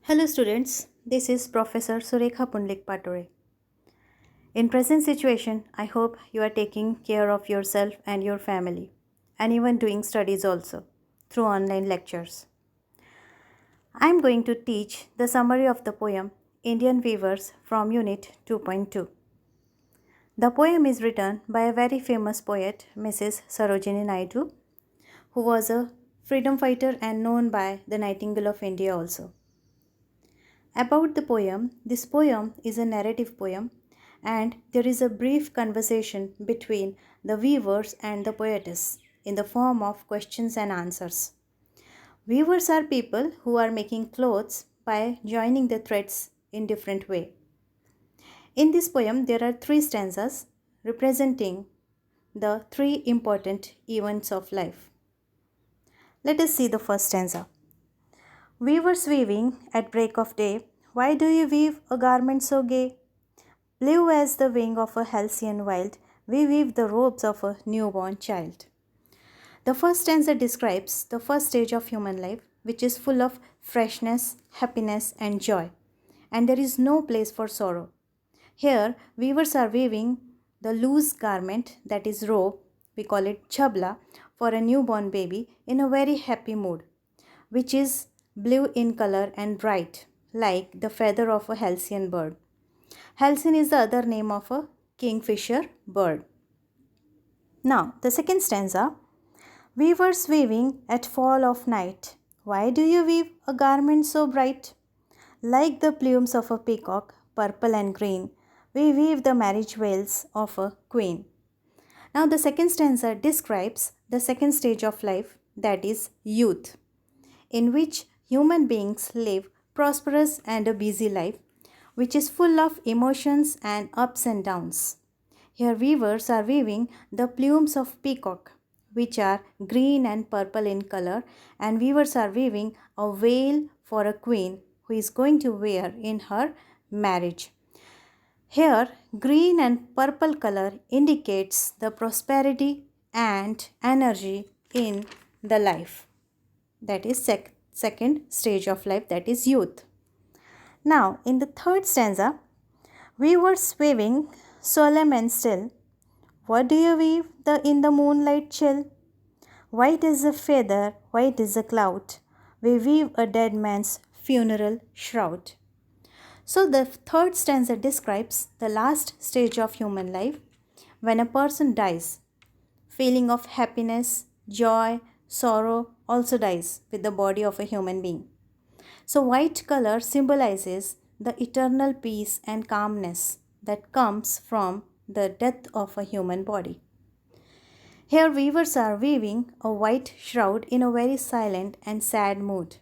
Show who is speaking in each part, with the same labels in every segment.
Speaker 1: Hello students, this is Professor Surekha Pundlik Patore. In present situation, I hope you are taking care of yourself and your family and even doing studies also through online lectures. I am going to teach the summary of the poem Indian Weavers from Unit 2.2. The poem is written by a very famous poet, Mrs. Sarojini Naidu, who was a freedom fighter and known by the Nightingale of India also. About the poem, this poem is a narrative poem and there is a brief conversation between the weavers and the poetess in the form of questions and answers. Weavers are people who are making clothes by joining the threads in different way. In this poem, there are three stanzas representing the three important events of life. Let us see the first stanza. Weavers weaving at break of day, why do you weave a garment so gay? Blue as the wing of a halcyon wild, we weave the robes of a newborn child. The first stanza describes the first stage of human life, which is full of freshness, happiness, and joy, and there is no place for sorrow. Here, weavers are weaving the loose garment, that is robe, we call it chabla, for a newborn baby in a very happy mood, which is blue in color and bright, like the feather of a halcyon bird. Halcyon is the other name of a kingfisher bird. Now, the second stanza. Weavers weaving at fall of night. Why do you weave a garment so bright? Like the plumes of a peacock, purple and green, we weave the marriage veils of a queen. Now, the second stanza describes the second stage of life, that is youth, in which human beings live prosperous and a busy life, which is full of emotions and ups and downs. Here weavers are weaving the plumes of peacock, which are green and purple in color, and weavers are weaving a veil for a queen who is going to wear in her marriage. Here, green and purple color indicates the prosperity and energy in the life. That is second stage of life, that is youth. Now, in the third stanza, weavers weaving solemn and still. What do you weave in the moonlight chill? White as a feather, white as a cloud, we weave a dead man's funeral shroud. So the third stanza describes the last stage of human life when a person dies. Feeling of happiness, joy, sorrow also dies with the body of a human being. So white color symbolizes the eternal peace and calmness that comes from the death of a human body. Here weavers are weaving a white shroud in a very silent and sad mood,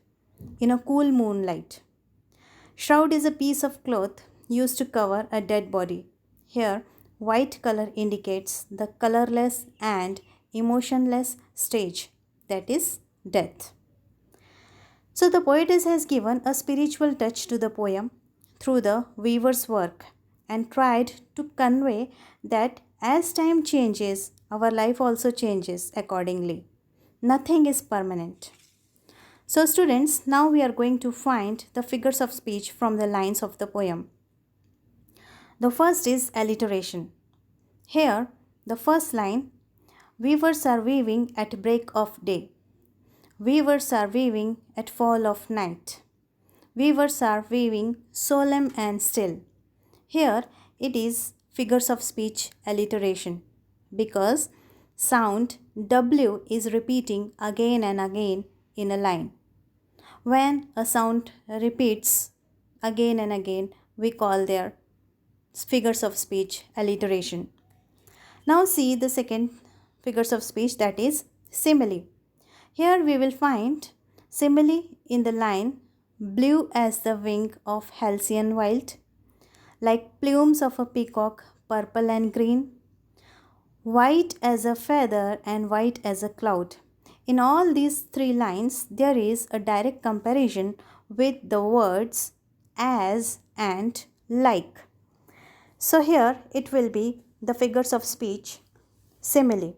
Speaker 1: in a cool moonlight. Shroud is a piece of cloth used to cover a dead body. Here, white color indicates the colorless and emotionless stage, that is death. So the poetess has given a spiritual touch to the poem through the weaver's work and tried to convey that as time changes, our life also changes accordingly. Nothing is permanent. So students, now we are going to find the figures of speech from the lines of the poem. The first is alliteration. Here, the first line, weavers are weaving at break of day. Weavers are weaving at fall of night. Weavers are weaving solemn and still. Here, it is figures of speech alliteration because sound W is repeating again and again in a line. When a sound repeats again and again, we call their figures of speech alliteration. Now see the second figures of speech, that is simile. Here we will find simile in the line blue as the wing of halcyon wild, like plumes of a peacock, purple and green, white as a feather and white as a cloud. In all these three lines, there is a direct comparison with the words as and like. So here it will be the figures of speech simile.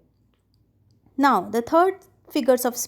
Speaker 1: Now the third figures of